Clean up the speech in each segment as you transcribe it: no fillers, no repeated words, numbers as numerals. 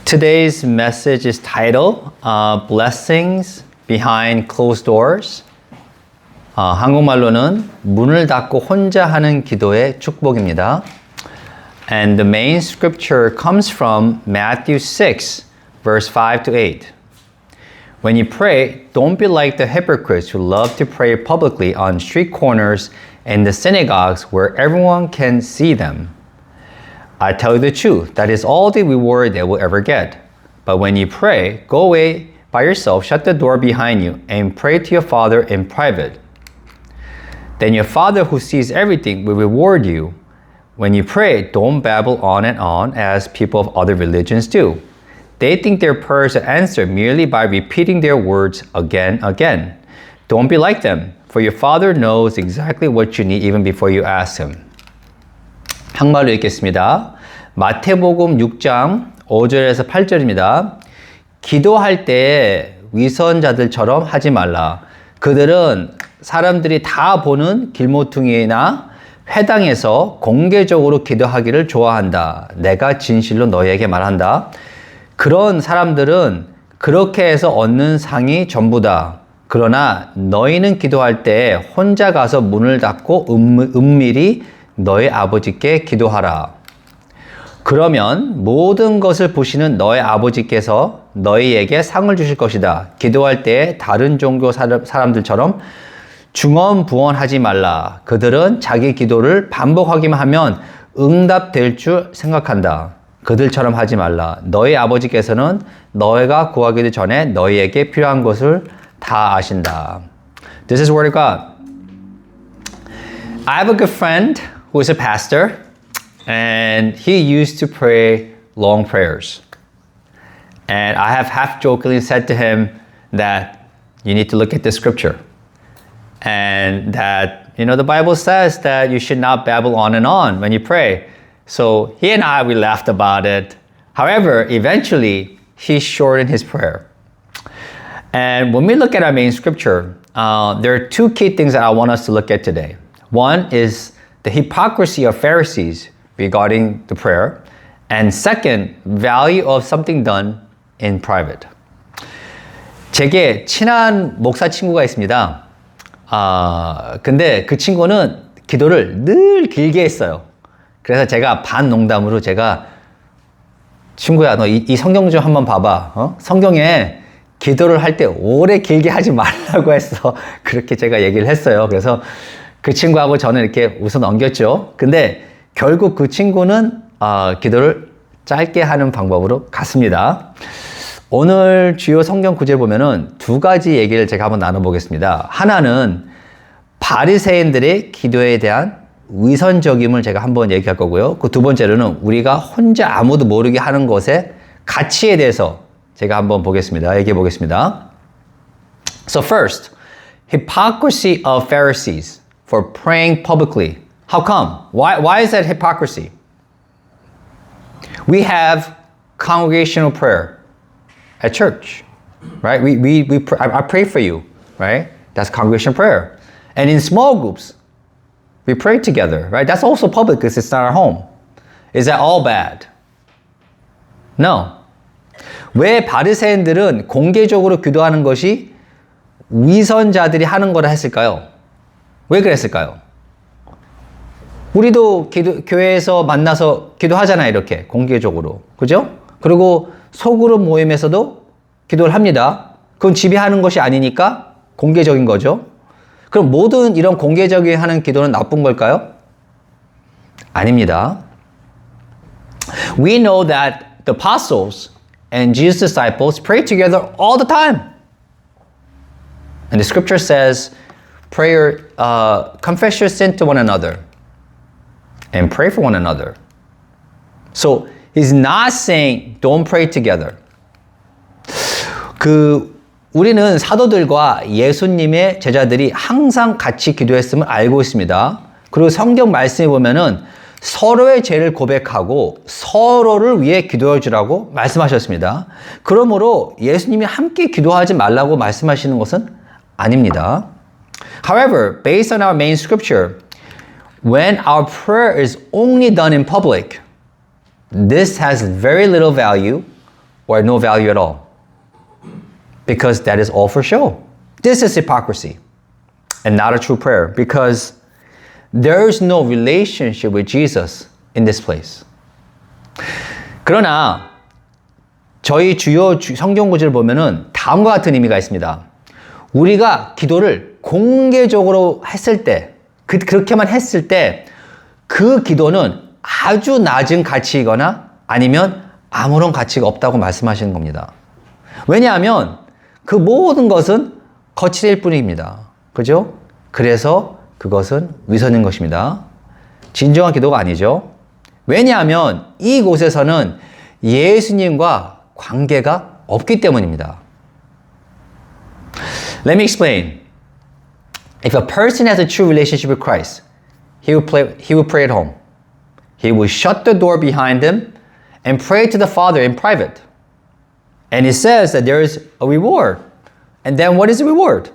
Today's message is titled Blessings Behind Closed Doors. 한국말로는 문을 닫고 혼자 하는 기도의 축복입니다. And the main scripture comes from Matthew 6, verse 5 to 8. When you pray, don't be like the hypocrites who love to pray publicly on street corners and the synagogues where everyone can see them. I tell you the truth, that is all the reward they will ever get. But when you pray, go away by yourself, shut the door behind you, and pray to your Father in private. Then your Father who sees everything will reward you. When you pray, don't babble on and on as people of other religions do. They think their prayers are answered merely by repeating their words again and again. Don't be like them, for your Father knows exactly what you need even before you ask Him. 한말로 읽겠습니다. 마태복음 6장 5절에서 8절입니다. 기도할 때 위선자들처럼 하지 말라. 그들은 사람들이 다 보는 길모퉁이나 회당에서 공개적으로 기도하기를 좋아한다. 내가 진실로 너희에게 말한다. 그런 사람들은 그렇게 해서 얻는 상이 전부다. 그러나 너희는 기도할 때 혼자 가서 문을 닫고 은밀히 너희 아버지께 기도하라. 그러면 모든 것을 보시는 너희 아버지께서 너희에게 상을 주실 것이다. 기도할 때 다른 종교 사람들처럼 중언부언하지 말라. 그들은 자기 기도를 반복하기만 하면 응답될 줄 생각한다. 그들처럼 하지 말라. 너희 아버지께서는 너희가 구하기도 전에 너희에게 필요한 것을 다 아신다. This is word of God. I have a good friend who is a pastor, and he used to pray long prayers. And I have half-jokingly said to him that you need to look at the scripture. And that, the Bible says that you should not babble on and on when you pray. So he and I, we laughed about it. However, eventually, he shortened his prayer. And when we look at our main scripture, there are two key things that I want us to look at today. One is the hypocrisy of Pharisees regarding the prayer. And second, value of something done in private. 제게 친한 목사 친구가 있습니다. 근데 그 친구는 기도를 늘 길게 했어요. 그래서 제가 반 농담으로 친구야, 너 이 성경 좀 한번 봐봐. 성경에 기도를 할 때 오래 길게 하지 말라고 했어. 그렇게 제가 얘기를 했어요. 그래서 그 친구하고 저는 이렇게 웃어 넘겼죠. 근데 결국 그 친구는 기도를 짧게 하는 방법으로 갔습니다. 오늘 주요 성경 구절 보면은 두 가지 얘기를 제가 한번 나눠보겠습니다. 하나는 바리새인들의 기도에 대한 위선적임을 제가 한번 얘기할 거고요. 그 두 번째로는 우리가 혼자 아무도 모르게 하는 것의 가치에 대해서 제가 한번 얘기해 보겠습니다. So first, hypocrisy of Pharisees for praying publicly. How come? Why is that hypocrisy? We have congregational prayer at church, right? I pray for you, right? That's congregational prayer. And in small groups, we pray together, right? That's also public because it's not our home. Is that all bad? No. 왜 바리새인들은 공개적으로 기도하는 것이 위선자들이 하는 거라 했을까요? 왜 그랬을까요? 우리도 교회에서 만나서 기도하잖아요, 이렇게 공개적으로. 그죠? 그리고 소그룹 모임에서도 기도를 합니다. 그건 집에 하는 것이 아니니까 공개적인 거죠. 그럼 모든 이런 공개적인 하는 기도는 나쁜 걸까요? 아닙니다. We know that the apostles and Jesus' disciples prayed together all the time. And the scripture says, confess your sin to one another and pray for one another. So he's not saying don't pray together. 우리는 사도들과 예수님의 제자들이 항상 같이 기도했음을 알고 있습니다. 그리고 성경 말씀에 보면은 서로의 죄를 고백하고 서로를 위해 기도해 주라고 말씀하셨습니다. 그러므로 예수님이 함께 기도하지 말라고 말씀하시는 것은 아닙니다. However, based on our main scripture, when our prayer is only done in public, this has very little value or no value at all. Because that is all for show. This is hypocrisy and not a true prayer because there is no relationship with Jesus in this place. 그러나 저희 주요 성경 구절을 보면은 다음과 같은 의미가 있습니다. 우리가 기도를 공개적으로 했을 때, 그렇게만 했을 때 그 기도는 아주 낮은 가치이거나 아니면 아무런 가치가 없다고 말씀하시는 겁니다. 왜냐하면 그 모든 것은 거치될 뿐입니다. 그죠? 그래서 그것은 위선인 것입니다. 진정한 기도가 아니죠. 왜냐하면 이곳에서는 예수님과 관계가 없기 때문입니다. Let me explain. If a person has a true relationship with Christ, he will pray at home. He will shut the door behind him and pray to the Father in private. And it says that there is a reward. And then what is the reward?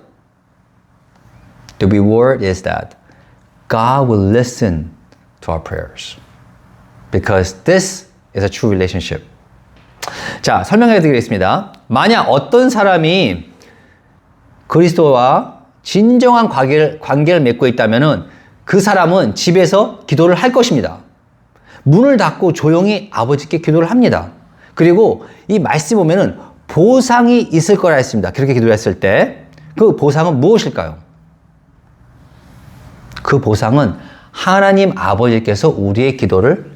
The reward is that God will listen to our prayers. Because this is a true relationship. 자, 설명해 드리겠습니다. 만약 어떤 사람이 그리스도와 진정한 관계를 맺고 있다면 그 사람은 집에서 기도를 할 것입니다. 문을 닫고 조용히 아버지께 기도를 합니다. 그리고 이 말씀 보면은 보상이 있을 거라 했습니다. 그렇게 기도를 했을 때 그 보상은 무엇일까요? 그 보상은 하나님 아버지께서 우리의 기도를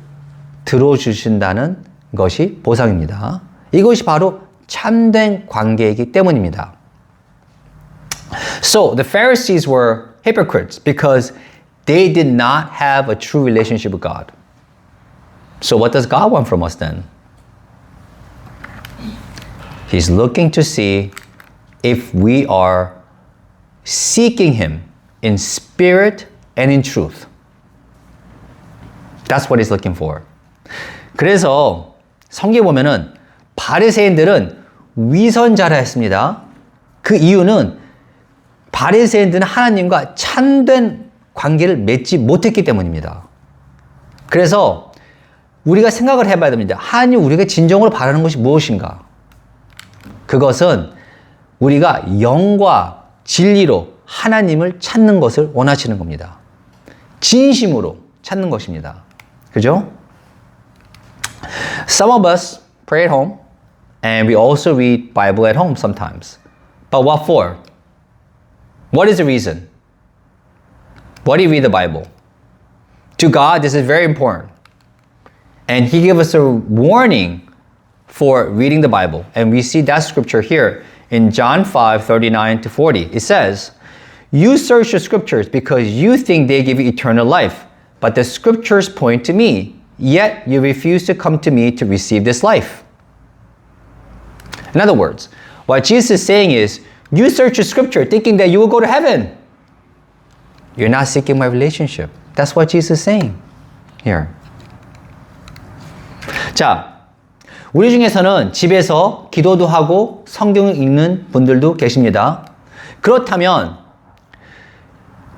들어주신다는 것이 보상입니다. 이것이 바로 참된 관계이기 때문입니다. So the Pharisees were hypocrites because they did not have a true relationship with God. So what does God want from us then? He's looking to see if we are seeking Him in spirit and in truth. That's what He's looking for. 그래서 성경에 보면은 바리새인들은 위선자라 했습니다. 그 이유는 바리새인들은 하나님과 참된 관계를 맺지 못했기 때문입니다. 그래서 우리가 생각을 해봐야 됩니다. 하나님 우리가 진정으로 바라는 것이 무엇인가? 그것은 우리가 영과 진리로 하나님을 찾는 것을 원하시는 겁니다. 진심으로 찾는 것입니다. 그죠? Some of us pray at home and we also read Bible at home sometimes. But what for? What is the reason? Why do you read the Bible? To God, this is very important. And He gave us a warning for reading the Bible. And we see that scripture here in John 5:39-40. It says, "You search the scriptures because you think they give you eternal life, but the scriptures point to me, yet you refuse to come to me to receive this life." In other words, what Jesus is saying is, you search the scripture thinking that you will go to heaven. You're not seeking my relationship. That's what Jesus is saying here. 자, 우리 중에서는 집에서 기도도 하고 성경을 읽는 분들도 계십니다. 그렇다면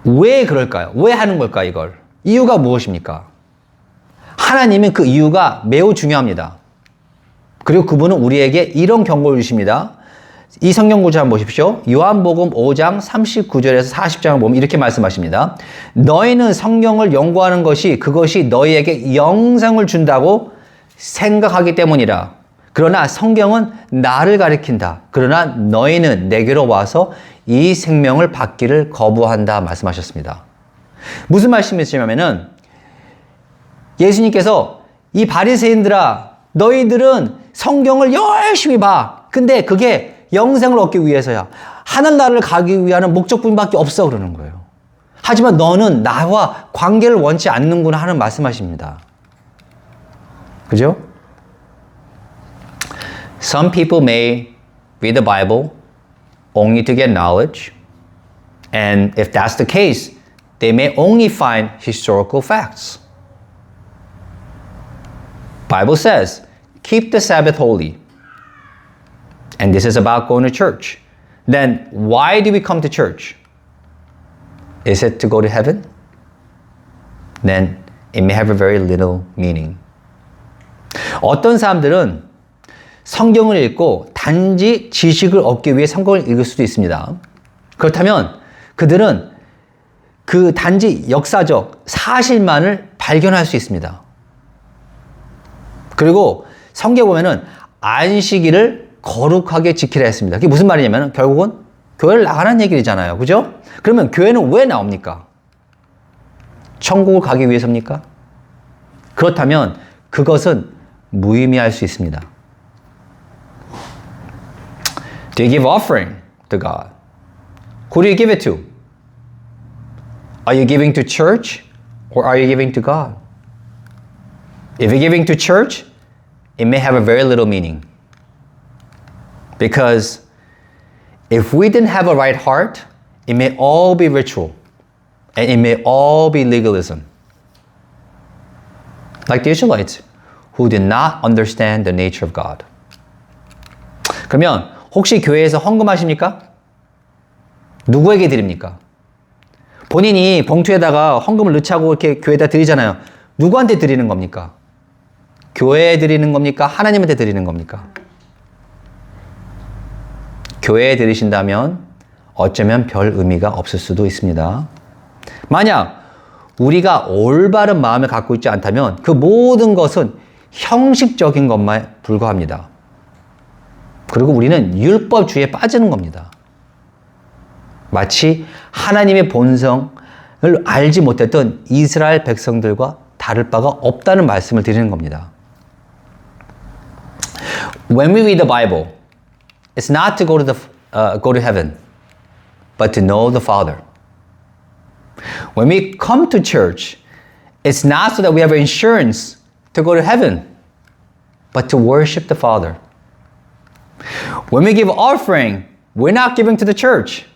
왜 그럴까요? 왜 하는 걸까요, 이걸? 이유가 무엇입니까? 하나님은 그 이유가 매우 중요합니다. 그리고 그분은 우리에게 이런 경고를 주십니다. 이 성경 구절 한번 보십시오. 요한복음 5장 39절에서 40장을 보면 이렇게 말씀하십니다. 너희는 성경을 연구하는 것이 그것이 너희에게 영생을 준다고 생각하기 때문이라. 그러나 성경은 나를 가리킨다. 그러나 너희는 내게로 와서 이 생명을 받기를 거부한다 말씀하셨습니다. 무슨 말씀이시냐면은 예수님께서 이 바리새인들아 너희들은 성경을 열심히 봐. 근데 그게 영생을 얻기 위해서야. 하늘나라를 가기 위한 목적뿐밖에 없어 그러는 거예요. 하지만 너는 나와 관계를 원치 않는구나 하는 말씀하십니다. 그죠? Some people may read the Bible only to get knowledge. And if that's the case, they may only find historical facts. Bible says, keep the Sabbath holy. And this is about going to church. Then why do we come to church? Is it to go to heaven? Then it may have a very little meaning. 어떤 사람들은 성경을 읽고 단지 지식을 얻기 위해 성경을 읽을 수도 있습니다. 그렇다면 그들은 그 단지 역사적 사실만을 발견할 수 있습니다. 그리고 성경에 보면은 안식일을 거룩하게 지키라 했습니다. 그게 무슨 말이냐면 결국은 교회를 나가는 얘기잖아요. 그죠? 그러면 교회는 왜 나옵니까? 천국을 가기 위해서입니까? 그렇다면 그것은 무의미할 수 있습니다. Do you give offering to God? Who do you give it to? Are you giving to church or are you giving to God? If you're giving to church, it may have a very little meaning. Because if we didn't have a right heart, it may all be ritual and it may all be legalism. Like the Israelites who did not understand the nature of God. 그러면 혹시 교회에서 헌금하십니까? 누구에게 드립니까? 본인이 봉투에다가 헌금을 넣지 하고 이렇게 교회에다 드리잖아요. 누구한테 드리는 겁니까? 교회에 드리는 겁니까? 하나님한테 드리는 겁니까? 교회에 드리신다면 어쩌면 별 의미가 없을 수도 있습니다. 만약 우리가 올바른 마음을 갖고 있지 않다면 그 모든 것은 형식적인 것만 불과합니다. 그리고 우리는 율법주의에 빠지는 겁니다. 마치 하나님의 본성을 알지 못했던 이스라엘 백성들과 다를 바가 없다는 말씀을 드리는 겁니다. When we read the Bible, it's not to go to heaven, but to know the Father. When we come to church, it's not so that we have insurance to go to heaven, but to worship the Father. When we give offering, we're not giving to the church,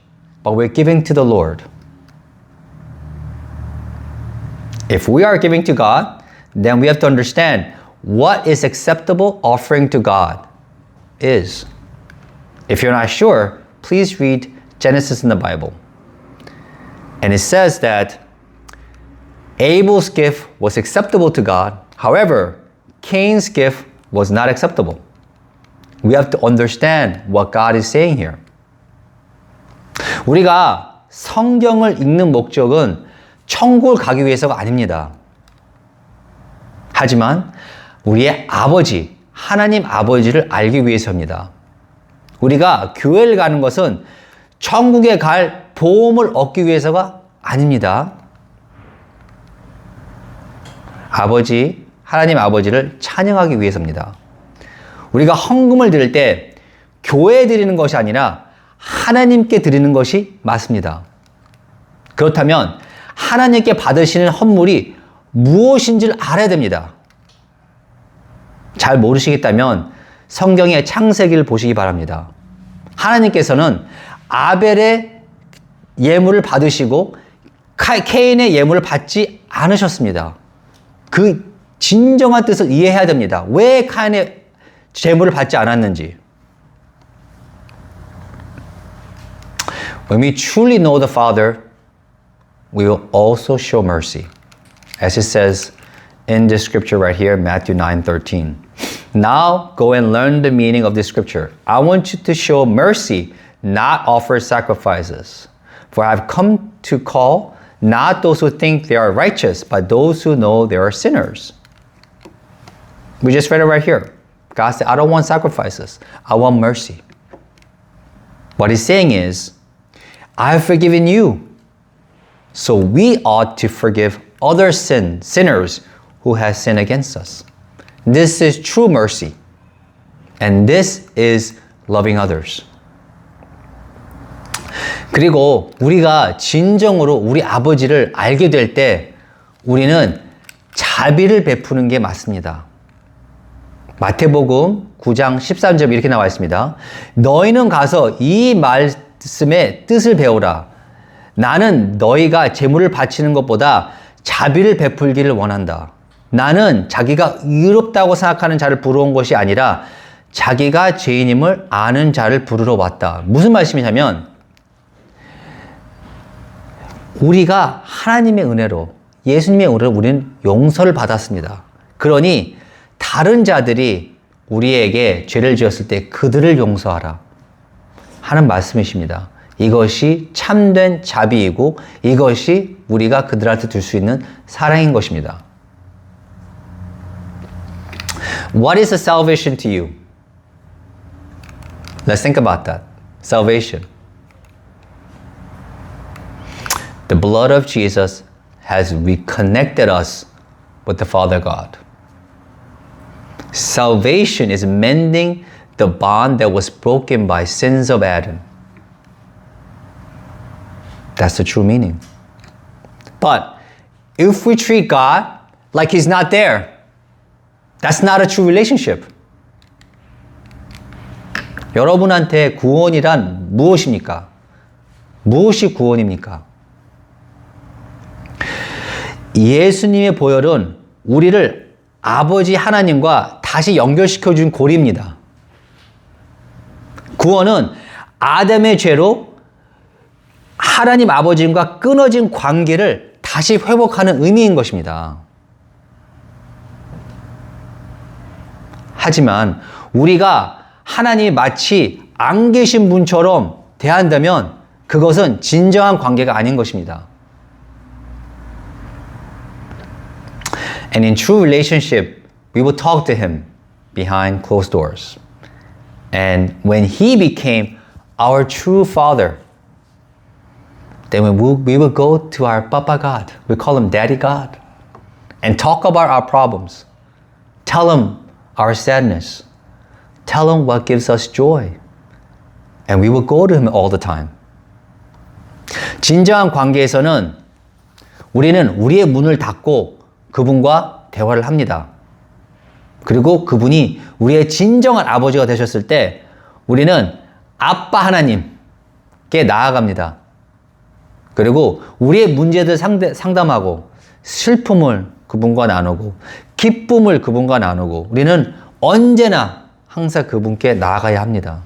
but we're giving to the Lord. If we are giving to God, then we have to understand what is acceptable offering to God is. If you're not sure, please read Genesis in the Bible. And it says that Abel's gift was acceptable to God. However, Cain's gift was not acceptable. We have to understand what God is saying here. 우리가 성경을 읽는 목적은 천국을 가기 위해서가 아닙니다. 하지만 우리의 아버지, 하나님 아버지를 알기 위해서입니다. 우리가 교회를 가는 것은 천국에 갈 보험을 얻기 위해서가 아닙니다. 아버지, 하나님 아버지를 찬양하기 위해서입니다. 우리가 헌금을 드릴 때 교회에 드리는 것이 아니라 하나님께 드리는 것이 맞습니다. 그렇다면 하나님께 받으시는 헌물이 무엇인지를 알아야 됩니다. 잘 모르시겠다면 성경의 창세기를 보시기 바랍니다. 하나님께서는 아벨의 예물을 받으시고 케인의 예물을 받지 않으셨습니다. 그 진정한 뜻을 이해해야 됩니다. 왜 카인의 제물을 받지 않았는지. When we truly know the Father, we will also show mercy. As it says in this scripture right here, Matthew 9:13. Now go and learn the meaning of this scripture. I want you to show mercy, not offer sacrifices. For I have come to call not those who think they are righteous, but those who know they are sinners. We just read it right here. God said, I don't want sacrifices. I want mercy. What he's saying is, I have forgiven you. So we ought to forgive other sinners who has sinned against us. This is true mercy. And this is loving others. 그리고 우리가 진정으로 우리 아버지를 알게 될 때 우리는 자비를 베푸는 게 맞습니다. 마태복음 9장 13절 이렇게 나와 있습니다. 너희는 가서 이 말씀의 뜻을 배우라. 나는 너희가 제물을 바치는 것보다 자비를 베풀기를 원한다. 나는 자기가 의롭다고 생각하는 자를 부르러 온 것이 아니라 자기가 죄인임을 아는 자를 부르러 왔다. 무슨 말씀이냐면 우리가 하나님의 은혜로 예수님의 은혜로 우리는 용서를 받았습니다. 그러니 다른 자들이 우리에게 죄를 지었을 때 그들을 용서하라 하는 말씀이십니다. 이것이 참된 자비이고 이것이 우리가 그들한테 줄 수 있는 사랑인 것입니다. What is a salvation to you? Let's think about that. Salvation. The blood of Jesus has reconnected us with the Father God. Salvation is mending the bond that was broken by sins of Adam. That's the true meaning. But if we treat God like He's not there, that's not a true relationship. 여러분한테 구원이란 무엇입니까? 무엇이 구원입니까? 예수님의 보혈은 우리를 아버지 하나님과 다시 연결시켜준 고리입니다. 구원은 아담의 죄로 하나님 아버지과 끊어진 관계를 다시 회복하는 의미인 것입니다. 하지만 우리가 하나님이 마치 안 계신 분처럼 대한다면 그것은 진정한 관계가 아닌 것입니다. And in true relationship, we will talk to Him behind closed doors. And when He became our true Father, then we will go to our Papa God. We call Him Daddy God. And talk about our problems. Tell Him our sadness. Tell Him what gives us joy. And we will go to Him all the time. 진정한 관계에서는 우리는 우리의 문을 닫고 그분과 대화를 합니다. 그리고 그분이 우리의 진정한 아버지가 되셨을 때 우리는 아빠 하나님께 나아갑니다. 그리고 우리의 문제들 상담하고 슬픔을 그분과 나누고 기쁨을 그분과 나누고 우리는 언제나 항상 그분께 나아가야 합니다.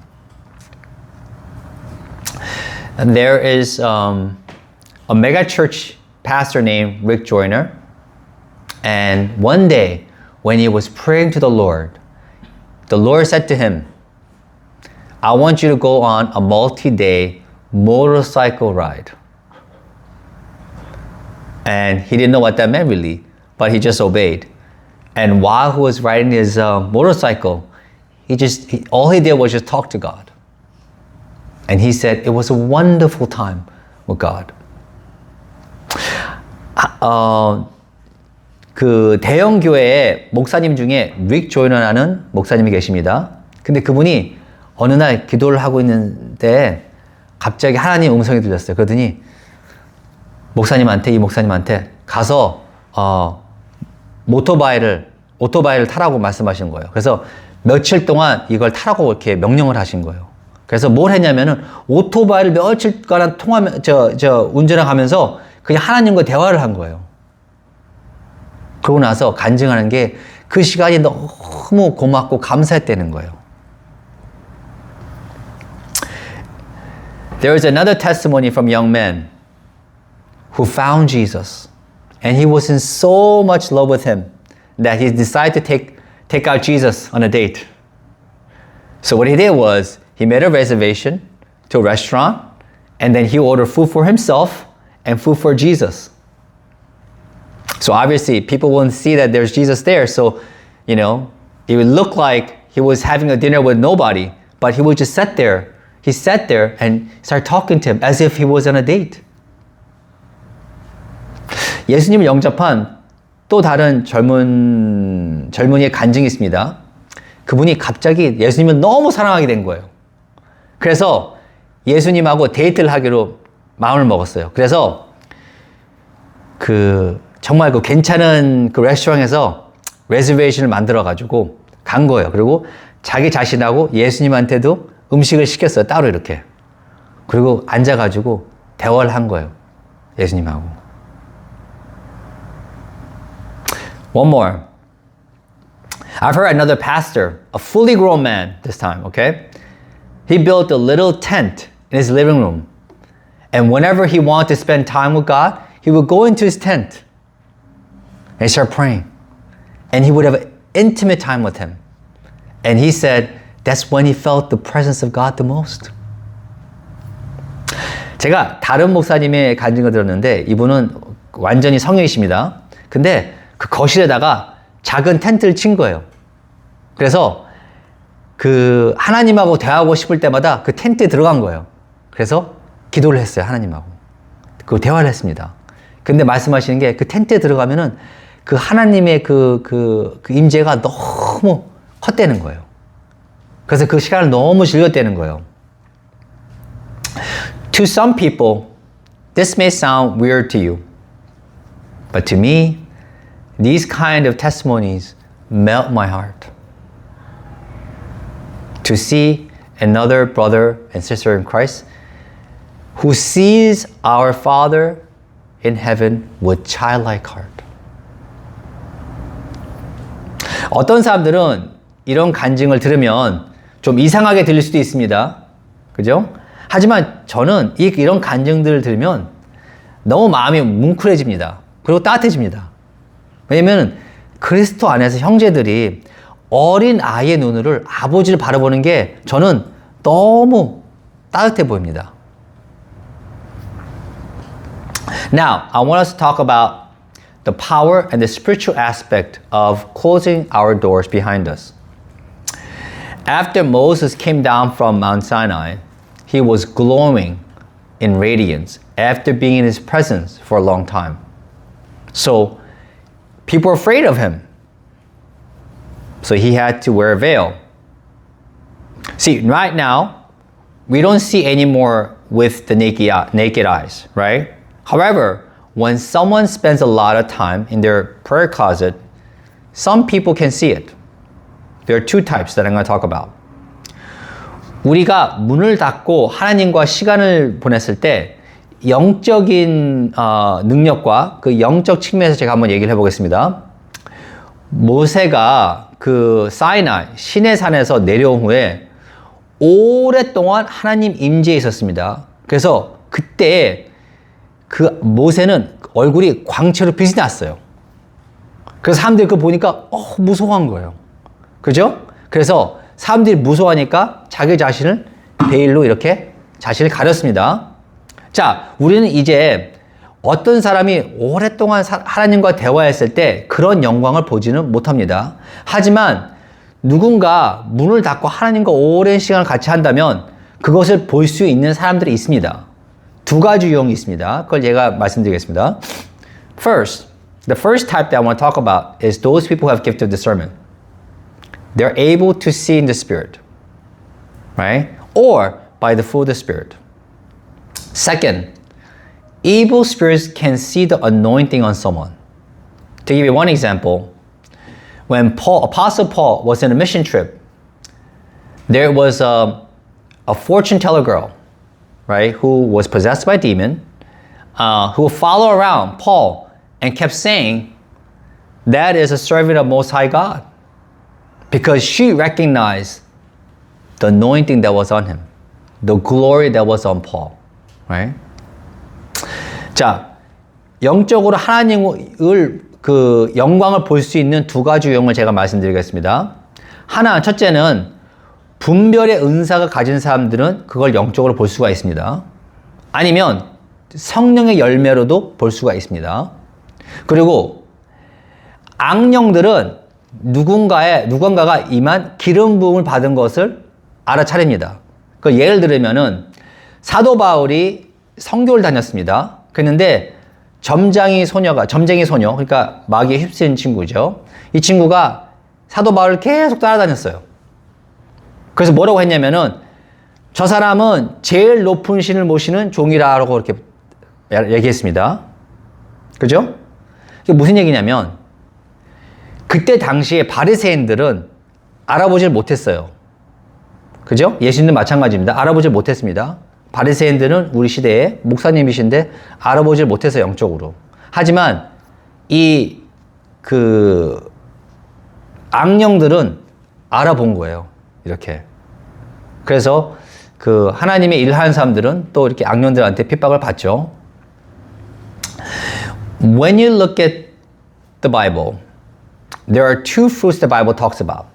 And there is a mega church pastor named Rick Joyner. And one day, when he was praying to the Lord said to him, I want you to go on a multi-day motorcycle ride. And he didn't know what that meant really, but he just obeyed. And while he was riding his motorcycle, all he did was just talk to God. And he said it was a wonderful time with God. 그 대형 교회의 목사님 중에 릭 조이너라는 목사님이 계십니다. 근데 그분이 어느 날 기도를 하고 있는데 갑자기 하나님 음성이 들렸어요. 그러더니 이 목사님한테 가서 오토바이를 타라고 말씀하신 거예요. 그래서 며칠 동안 이걸 타라고 이렇게 명령을 하신 거예요. 그래서 뭘 했냐면은 오토바이를 며칠간 운전을 하면서 그냥 하나님과 대화를 한 거예요. 그러고 나서 간증하는 게 그 시간이 너무 고맙고 감사했다는 거예요. There is another testimony from a young man who found Jesus. And he was in so much love with Him that he decided to take out Jesus on a date. So what he did was he made a reservation to a restaurant and then he ordered food for himself and food for Jesus. So obviously people wouldn't see that there's Jesus there. So, it would look like he was having a dinner with nobody, but he would just sit there. He sat there and started talking to him as if he was on a date. 예수님을 영접한 또 다른 젊은이의 간증이 있습니다. 그분이 갑자기 예수님을 너무 사랑하게 된 거예요. 그래서 예수님하고 데이트를 하기로 마음을 먹었어요. 그래서 정말 괜찮은 레스토랑에서 레저베이션을 만들어가지고 간 거예요. 그리고 자기 자신하고 예수님한테도 음식을 시켰어요. 따로 이렇게. 그리고 앉아가지고 대화를 한 거예요. 예수님하고. One more. I've heard another pastor, a fully grown man this time, okay? He built a little tent in his living room. And whenever he wanted to spend time with God, he would go into his tent and start praying. And he would have intimate time with Him. And he said, that's when he felt the presence of God the most. 제가 다른 목사님의 간증을 들었는데 이분은 완전히 성형이십니다. 근데 그 거실에다가 작은 텐트를 친 거예요. 그래서 그 하나님하고 대화하고 싶을 때마다 그 텐트에 들어간 거예요. 그래서 기도를 했어요, 하나님하고. 그 대화를 했습니다. 근데 말씀하시는 게 그 텐트에 들어가면은 그 하나님의 그 임재가 너무 헛되는 거예요. 그래서 그 시간을 너무 즐겼다는 거예요. To some people, this may sound weird to you. But to me, these kind of testimonies melt my heart. To see another brother and sister in Christ who sees our Father in heaven with childlike heart. 어떤 사람들은 이런 간증을 들으면 좀 이상하게 들릴 수도 있습니다. 그죠? 하지만 저는 이런 간증들을 들으면 너무 마음이 뭉클해집니다. 그리고 따뜻해집니다. 왜냐면 그리스도 안에서 형제들이 어린 아이의 눈으로 아버지를 바라보는 게 저는 너무 따뜻해 보입니다. Now, I want us to talk about the power and the spiritual aspect of closing our doors behind us. After Moses came down from Mount Sinai, he was glowing in radiance after being in his presence for a long time. So, people were afraid of him. So he had to wear a veil. See, right now, we don't see anymore with the naked eyes, right? However, when someone spends a lot of time in their prayer closet, some people can see it. There are two types that I'm going to talk about. 우리가 문을 닫고 하나님과 시간을 보냈을 때 영적인 능력과 그 영적 측면에서 제가 한번 얘기를 해보겠습니다. 모세가 그 사이나이 시내 산에서 내려온 후에 오랫동안 하나님 임재에 있었습니다. 그래서 그때 그 모세는 얼굴이 광채로 빛이 났어요. 그래서 사람들이 그거 보니까 무서워한 거예요. 그죠? 그래서 사람들이 무서워하니까 자기 자신을 베일로 이렇게 자신을 가렸습니다. 자, 우리는 이제 어떤 사람이 오랫동안 하나님과 대화했을 때 그런 영광을 보지는 못합니다. 하지만 누군가 문을 닫고 하나님과 오랜 시간을 같이 한다면 그것을 볼 수 있는 사람들이 있습니다. 두 가지 유형이 있습니다. 그걸 제가 말씀드리겠습니다. First, the first type that I want to talk about is those people who have gift of discernment. They're able to see in the Spirit, right? Or by the fruit of the Spirit. Second, evil spirits can see the anointing on someone. To give you one example, when Apostle Paul was in a mission trip, there was a fortune teller girl, right, who was possessed by a demon, who would follow around Paul and kept saying, that is a servant of Most High God. Because she recognized the anointing that was on him, the glory that was on Paul, right? 자, 영적으로 하나님을 그 영광을 볼 수 있는 두 가지 유형을 제가 말씀드리겠습니다. 하나, 첫째는 분별의 은사가 가진 사람들은 그걸 영적으로 볼 수가 있습니다. 아니면 성령의 열매로도 볼 수가 있습니다. 그리고 악령들은 누군가가 임한 기름 부음을 받은 것을 알아차립니다. 그 예를 들면은 사도 바울이 선교를 다녔습니다. 그랬는데 점쟁이 소녀, 그러니까 마귀에 휩쓸린 친구죠. 이 친구가 사도 바울을 계속 따라다녔어요. 그래서 뭐라고 했냐면은 저 사람은 제일 높은 신을 모시는 종이라고 이렇게 얘기했습니다. 그죠? 이게 무슨 얘기냐면 그때 당시에 바리새인들은 알아보질 못했어요. 그죠? 예수님도 마찬가지입니다. 알아보질 못했습니다. 바리새인들은 우리 시대에 목사님이신데 알아보질 못해서 영적으로. 하지만 악령들은 알아본 거예요. 이렇게. 그래서 그 하나님의 일하는 사람들은 또 이렇게 악령들한테 핍박을 받죠. When you look at the Bible, there are two fruits the Bible talks about.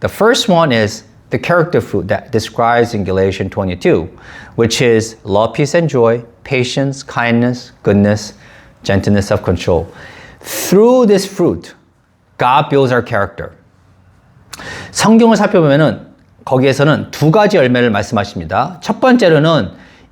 The first one is the character fruit that describes in Galatians 22, which is love, peace, and joy, patience, kindness, goodness, gentleness, self-control. Through this fruit, God builds our character. 성경을 살펴보면은 거기에서는 두 가지 열매를 말씀하십니다. 첫 번째로는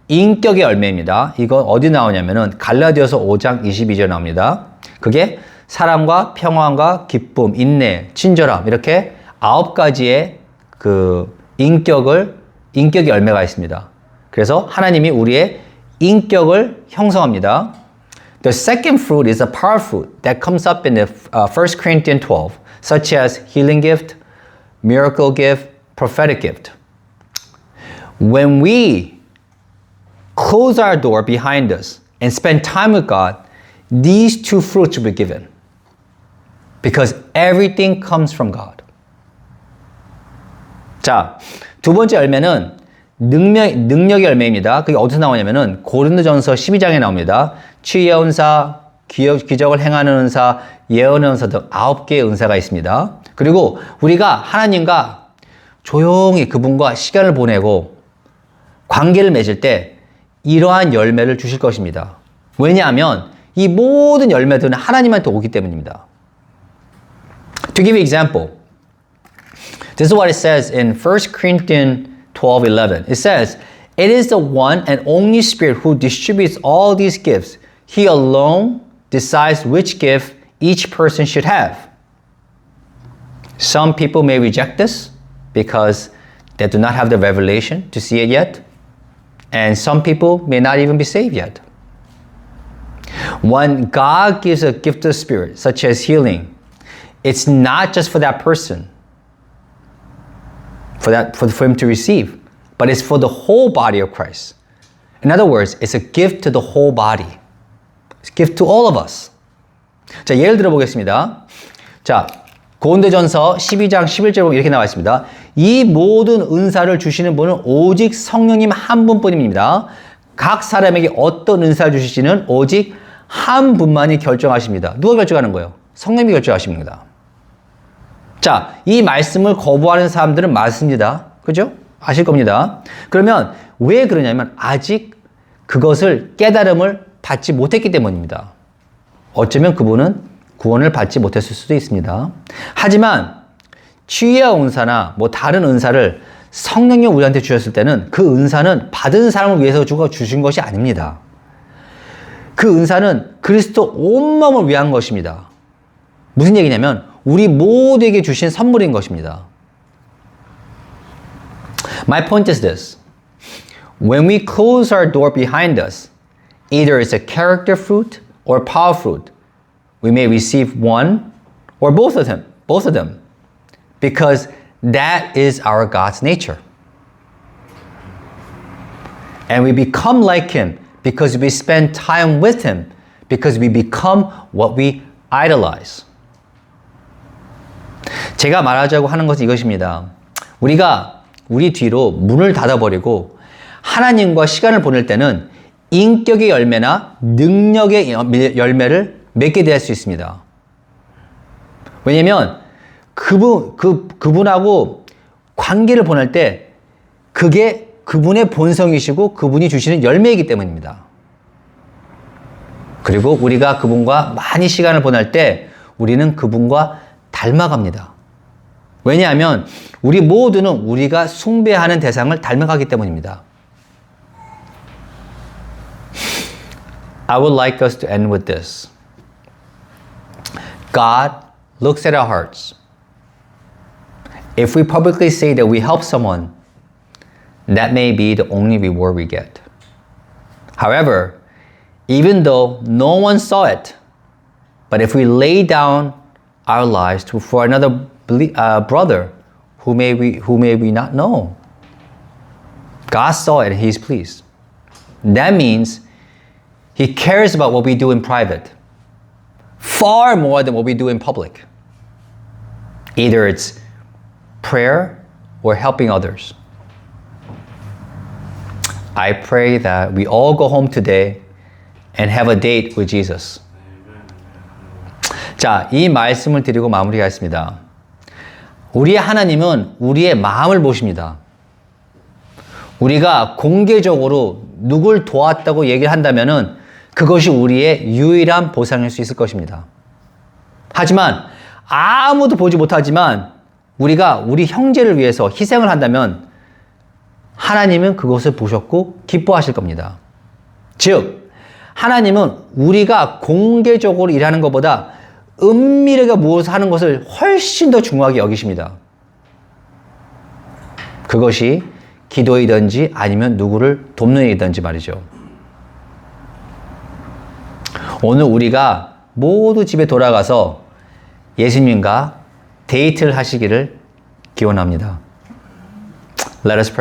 인격의 열매입니다. 이거 어디 나오냐면은 갈라디아서 5장 22절 나옵니다. 그게 사랑과 평안과 기쁨, 인내, 친절함 이렇게 9가지의 그 인격의 열매가 있습니다. 그래서 하나님이 우리의 인격을 형성합니다. The second fruit is a power fruit that comes up in the 1 Corinthians 12, such as healing gift, miracle gift, prophetic gift. When we close our door behind us and spend time with God, these two fruits will be given. Because everything comes from God. 자, 두 번째 열매는 능력의 열매입니다. 그게 어디서 나오냐면은 고린도전서 12장에 나옵니다. 치유의 은사, 기적을 행하는 은사, 예언의 은사 등 9개의 은사가 있습니다. 그리고 우리가 하나님과 조용히 그분과 시간을 보내고 관계를 맺을 때 이러한 열매를 주실 것입니다. 왜냐하면 이 모든 열매들은 하나님한테 오기 때문입니다. To give you an example, this is what it says in 1 Corinthians 12:11. It says, "It is the one and only Spirit who distributes all these gifts. He alone decides which gift each person should have." Some people may reject this because they do not have the revelation to see it yet. And some people may not even be saved yet. When God gives a gift of the Spirit, such as healing, it's not just for that person, for him to receive, but it's for the whole body of Christ. In other words, it's a gift to the whole body. It's a gift to all of us. 자, 예를 들어 보겠습니다. 자, 고린도전서 12장 11절 보면 이렇게 나와 있습니다. 이 모든 은사를 주시는 분은 오직 성령님 한 분뿐입니다. 각 사람에게 어떤 은사를 주실지는 오직 한 분만이 결정하십니다. 누가 결정하는 거예요? 성령님이 결정하십니다. 자, 이 말씀을 거부하는 사람들은 많습니다. 그죠? 아실 겁니다. 그러면 왜 그러냐면 아직 그것을 깨달음을 받지 못했기 때문입니다. 어쩌면 그분은 구원을 받지 못했을 수도 있습니다. 하지만 치유의 은사나 뭐 다른 은사를 성령이 우리한테 주셨을 때는 그 은사는 받은 사람을 위해서 주신 것이 아닙니다. 그 은사는 그리스도 온 마음을 위한 것입니다. 무슨 얘기냐면 우리 모두에게 주신 선물인 것입니다. My point is this. When we close our door behind us, either it's a character fruit or power fruit, we may receive one or both of them, because that is our God's nature. And we become like Him because we spend time with Him, because we become what we idolize. 제가 말하자고 하는 것은 이것입니다. 우리가 우리 뒤로 문을 닫아버리고 하나님과 시간을 보낼 때는 인격의 열매나 능력의 열매를 맺게 될 수 있습니다. 왜냐면 그분하고 관계를 보낼 때 그게 그분의 본성이시고 그분이 주시는 열매이기 때문입니다. 그리고 우리가 그분과 많이 시간을 보낼 때 우리는 그분과 닮아갑니다. 왜냐하면 우리 모두는 우리가 숭배하는 대상을 닮아가기 때문입니다. I would like us to end with this. God looks at our hearts. If we publicly say that we help someone, that may be the only reward we get. However, even though no one saw it, but if we lay down our lives for another brother who may we not know, God saw it and He's pleased. That means He cares about what we do in private far more than what we do in public. Either it's prayer or helping others. I pray that we all go home today and have a date with Jesus. 자, 이 말씀을 드리고 마무리하겠습니다. 우리의 하나님은 우리의 마음을 보십니다. 우리가 공개적으로 누굴 도왔다고 얘기를 한다면은 그것이 우리의 유일한 보상일 수 있을 것입니다. 하지만 아무도 보지 못하지만 우리가 우리 형제를 위해서 희생을 한다면 하나님은 그것을 보셨고 기뻐하실 겁니다. 즉, 하나님은 우리가 공개적으로 일하는 것보다 은밀하게 무엇을 하는 것을 훨씬 더 중요하게 여기십니다. 그것이 기도이든지 아니면 누구를 돕는 일이든지 말이죠. 오늘 우리가 모두 집에 돌아가서 예수님과 데이트를 하시기를 기원합니다. Let us pray.